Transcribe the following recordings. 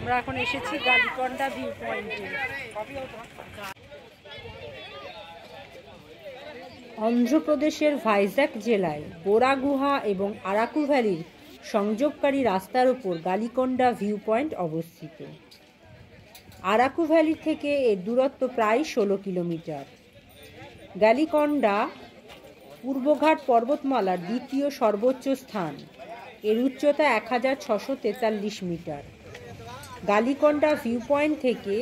আমরা এখন এসেছি গালিকন্ডা ভিউ পয়েন্টে। অন্ধ্রপ্রদেশের ভাইজ্যাক জেলায় বোরা গুহা এবং আরাকু ভ্যালির সংযোগকারী রাস্তার উপর গালিকন্ডা ভিউ পয়েন্ট অবস্থিত। আরাকু ভ্যালি থেকে এর দূরত্ব প্রায় 16 কিলোমিটার। গালিকন্ডা পূর্বঘাট পর্বতমালার দ্বিতীয় সর্বোচ্চ স্থান। এর উচ্চতা 1643 মিটার। গালিকন্ডা ভিউ পয়েন্ট থেকে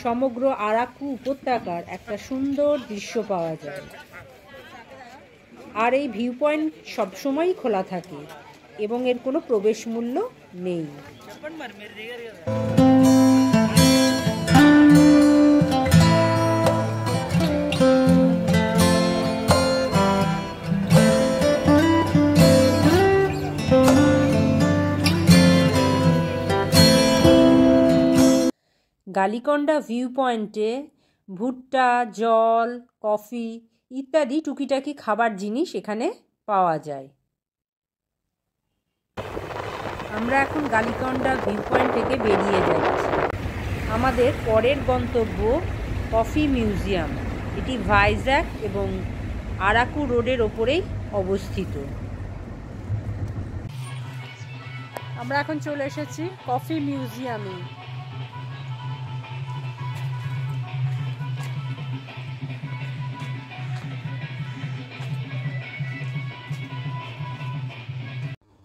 সমগ্র আরাকু উপত্যকার একটা সুন্দর দৃশ্য পাওয়া যায়। আর এই ভিউ পয়েন্ট সবসময়ই খোলা থাকে এবং এর কোনো প্রবেশ মূল্য নেই। গালিকন্ডা ভিউ পয়েন্টে ভুট্টা, জল, কফি ইত্যাদি টুকিটাকি খাবার জিনিস এখানে পাওয়া যায়। আমরা এখন গালিকন্ডা ভিউ পয়েন্ট থেকে বেরিয়ে যাচ্ছি। আমাদের পরের গন্তব্য কফি মিউজিয়াম। এটি ভাইজ্যাক এবং আরাকু রোডের ওপরেই অবস্থিত। আমরা এখন চলে এসেছি কফি মিউজিয়ামে।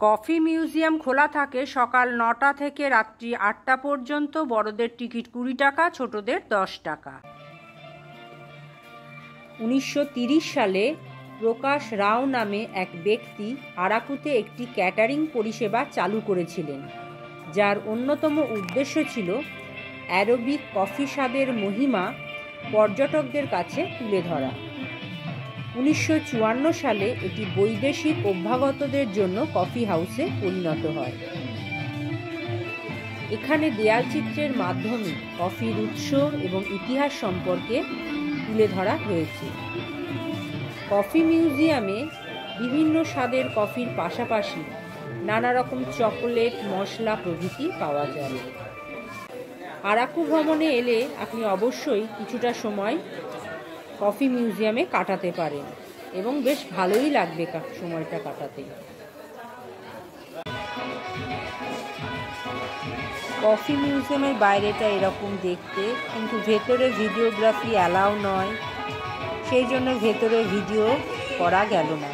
কফি মিউজিয়াম খোলা থাকে সকাল 9টা থেকে রাত্রি 8টা পর্যন্ত। বড়দের টিকিট 20 টাকা, ছোটদের 10 টাকা। 1930 সালে প্রকাশ রাও নামে এক ব্যক্তি আরাকুতে একটি ক্যাটারিং পরিষেবা চালু করেছিলেন, যার অন্যতম উদ্দেশ্য ছিল অ্যারোবিক কফি স্বাদের মহিমা পর্যটকদের কাছে তুলে ধরা। 1954 সালে এটি বৈদেশিক অভ্যাগতদের জন্য কফি হাউসে পরিণত হয়। এখানে দেয়ালচিত্রের মাধ্যমে কফির উৎস এবং ইতিহাস সম্পর্কে তুলে ধরা হয়েছে। কফি মিউজিয়ামে বিভিন্ন স্বাদের কফির পাশাপাশি নানা রকম চকোলেট, মশলা প্রভৃতি পাওয়া যায়। আরাকু ভ্রমণে এলে আপনি অবশ্যই কিছুটা সময় কফি মিউজিয়ামে কাটাতে পারেন এবং বেশ ভালোই লাগবে সময়টা কাটাতে। কফি মিউজিয়ামের বাইরেটা এরকম দেখতে, কিন্তু ভেতরে ভিডিওগ্রাফি অ্যালাউ নয়, সেই জন্য ভেতরে ভিডিও করা গেল না।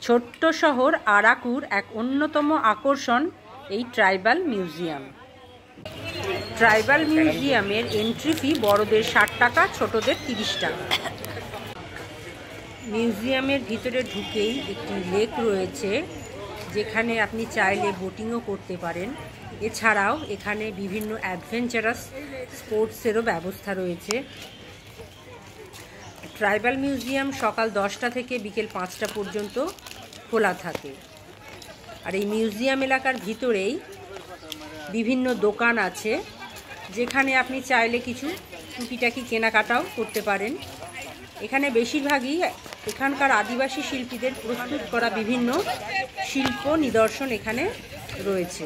ছোট্ট শহর আরাকুর এক অন্যতম আকর্ষণ এই ট্রাইবাল মিউজিয়াম। ট্রাইবাল মিউজিয়ামের এন্ট্রি ফি বড়দের 60 টাকা, ছোটদের 30 টাকা। মিউজিয়ামের ভিতরে ঢুকেই একটি লেক রয়েছে, যেখানে আপনি চাইলে বোটিংও করতে পারেন। এছাড়াও এখানে বিভিন্ন অ্যাডভেঞ্চারাস স্পোর্টসেরও ব্যবস্থা রয়েছে। ট্রাইবাল মিউজিয়াম সকাল 10টা থেকে বিকেল 5টা পর্যন্ত খোলা থাকে। আর এই মিউজিয়াম এলাকার ভিতরেই বিভিন্ন দোকান আছে, যেখানে আপনি চাইলে কিছু টুকিটাকি কেনাকাটাও করতে পারেন। এখানে বেশিরভাগই এখানকার আদিবাসী শিল্পীদের প্রস্তুত করা বিভিন্ন শিল্প নিদর্শন এখানে রয়েছে।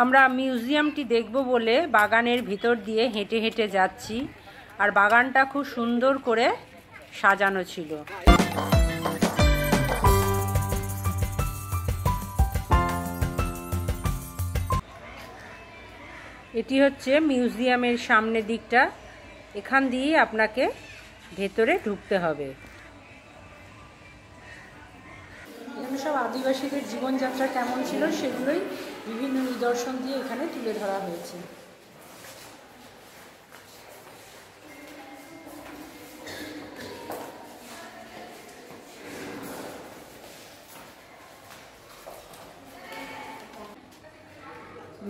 আমরা মিউজিয়ামটি দেখব বলে বাগানের ভিতর দিয়ে হেঁটে হেঁটে যাচ্ছি, আর বাগানটা খুব সুন্দর করে সাজানো ছিল। এটি হচ্ছে মিউজিয়ামের সামনের দিকটা। এখান দিয়ে আপনাকে ভেতরে ঢুকতে হবে। এখানে সব আদিবাসীদের জীবনযাত্রা কেমন ছিল সেগুলোই বিভিন্ন নিদর্শন দিয়ে এখানে তুলে ধরা হয়েছে।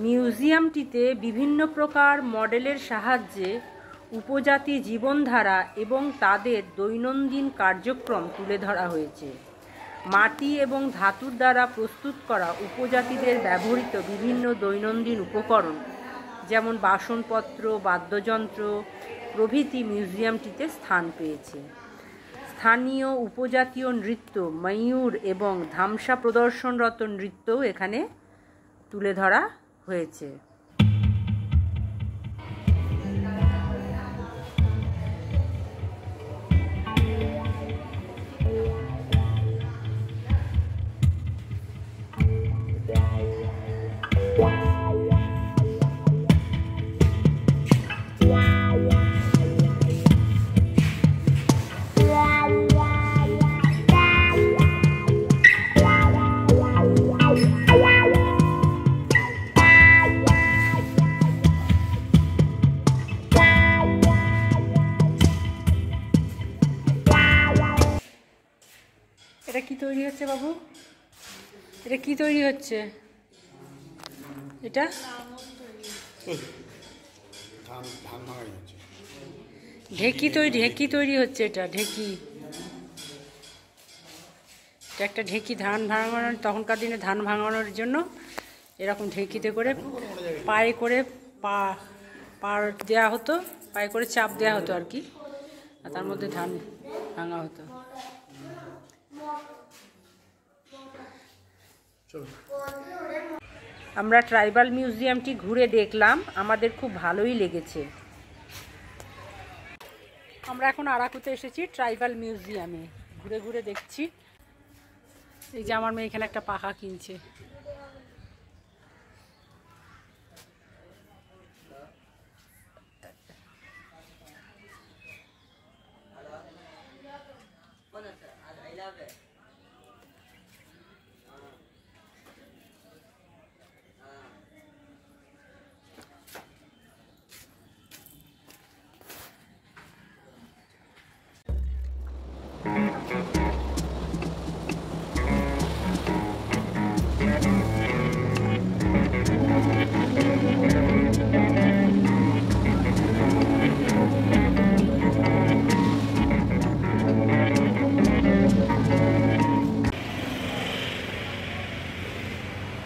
মিউজিয়ামটিতে বিভিন্ন প্রকার মডেলের সাহায্যে উপজাতি জীবনধারা এবং তাদের দৈনন্দিন কার্যক্রম তুলে ধরা হয়েছে। মাটি এবং ধাতুর দ্বারা প্রস্তুত করা উপজাতিদের ব্যবহৃত বিভিন্ন দৈনন্দিন উপকরণ যেমন বাসনপত্র, বাদ্যযন্ত্র প্রভৃতি মিউজিয়ামটিতে স্থান পেয়েছে। স্থানীয় উপজাতীয় নৃত্য, ময়ূর এবং ধামসা প্রদর্শনরত নৃত্যও এখানে তুলে ধরা হয়েছে। এটা কি তৈরি হচ্ছে বাবু? এটা কি তৈরি হচ্ছে? এটা ঢেকি তৈরি হচ্ছে। এটা ঢেকি, এটা একটা ঢেকি। ধান ভাঙানোর, তখনকার দিনে ধান ভাঙানোর জন্য এরকম ঢেকিতে করে পায়ে করে পার দেওয়া হতো, পায়ে করে চাপ দেওয়া হতো আর কি, আর তার মধ্যে ধান ভাঙা হতো। আমরা ট্রাইবাল মিউজিয়ামটি ঘুরে দেখলাম, আমাদের খুব ভালোই লেগেছে। আমরা এখন আরাকুতে এসেছি ট্রাইবাল মিউজিয়ামে, ঘুরে ঘুরে দেখছি। এই যে আমার মেয়ে এখানে একটা পাখা কিনছে।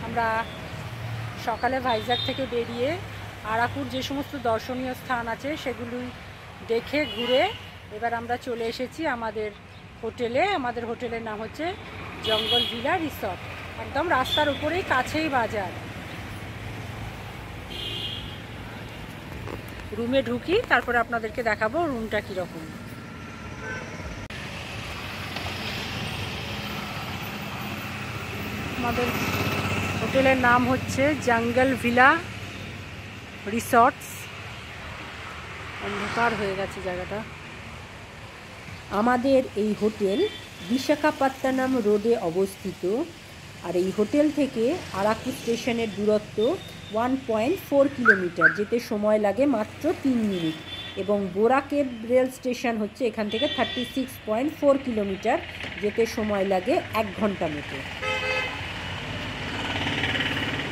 আমরা সকালে ভাইজ্যাগ থেকে বেরিয়ে আরাকুর যে সমস্ত দর্শনীয় স্থান আছে সেগুলি দেখে ঘুরে এবার আমরা চলে এসেছি আমাদের হোটেলে। আমাদের হোটেলের নাম হচ্ছে জঙ্গল ভিলা রিসর্ট, একদম রাস্তার উপরেই, কাছেই বাজার। রুমে ঢুকি, তারপরে আপনাদেরকে দেখাবো রুমটা কীরকম। আমাদের হোটেলের নাম হচ্ছে জঙ্গল ভিলা রিসর্টস। অন্ধকার হয়ে গেছে জায়গাটা। আমাদের এই হোটেল বিশাখাপত্তনম রোডে অবস্থিত, আর এই হোটেল থেকে আরাকু স্টেশনের দূরত্ব 1.4 কিলোমিটার, যেতে সময় লাগে মাত্র 3 মিনিট। এবং বোরাকেব রেল স্টেশন হচ্ছে এখান থেকে 36.4 কিলোমিটার, যেতে সময় লাগে 1 ঘন্টা মতো।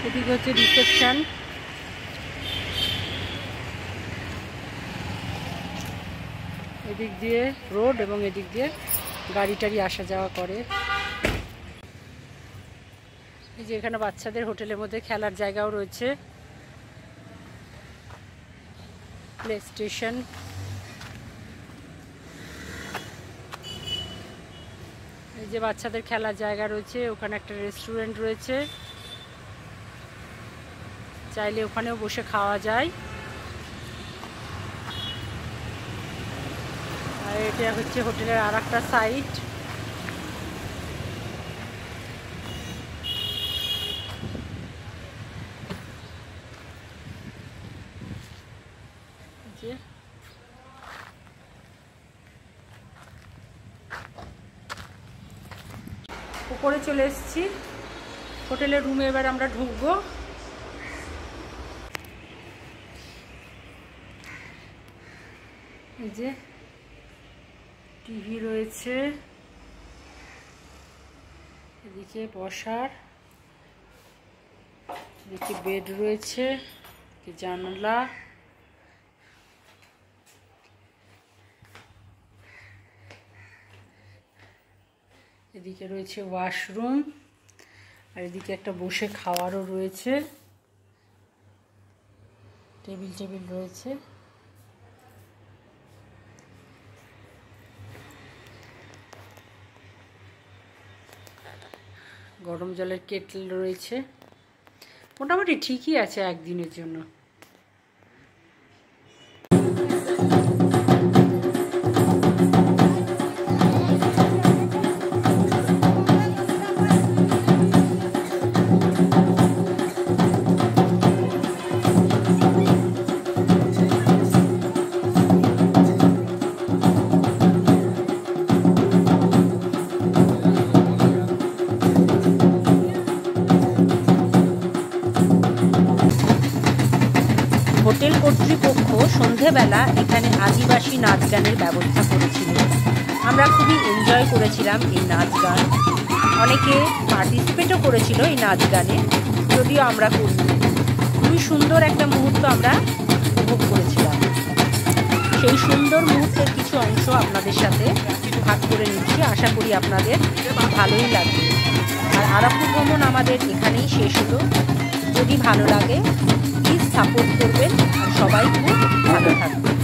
এদিকে হচ্ছে রিসেপশন। এদিক দিয়ে রোড এবং এদিক দিয়ে গাড়ি টাড়ি আসা যাওয়া করে। এই যে এখানে বাচ্চাদের হোটেলের মধ্যে খেলার জায়গাও রয়েছে, প্লে স্টেশন। এই যে বাচ্চাদের খেলার জায়গা রয়েছে, ওখানে একটা রেস্টুরেন্ট রয়েছে, চাইলে ওখানেও বসে খাওয়া যায়। আর এটা হচ্ছে হোটেলের আর একটা সাইড। উপরে চলে এসেছি, হোটেলের রুমে এবার আমরা ঢুকবো। এই যে টিভি রয়েছে, এদিকে বসার, এদিকে বেড রয়েছে, জানালা, এদিকে রয়েছে ওয়াশরুম, আর এদিকে একটা বসে খাওয়ারও রয়েছে। টেবিল রয়েছে। গরম জলের কেটল রয়েছে। মোটামুটি ঠিকই আছে একদিনের জন্য। হোটেল কর্তৃপক্ষ সন্ধেবেলা এখানে আদিবাসী নাচ গানের ব্যবস্থা করেছিল। আমরা খুবই এনজয় করেছিলাম এই নাচ গান। অনেকে পার্টিসিপেটও করেছিল এই নাচ গানে, যদিও আমরা করিনি। খুবই সুন্দর একটা মুহূর্ত আমরা উপভোগ করেছিলাম। সেই সুন্দর মুহূর্তের কিছু অংশ আপনাদের সাথে ভাগ করে নিচ্ছি। আশা করি আপনাদের ভালোই লাগবে। আর আরাকু ভ্রমণ আমাদের এখানেই শেষ হলো। যদি ভালো লাগে প্লিজ সাপোর্ট করবেন, আর সবাই খুব ভালো থাকবেন।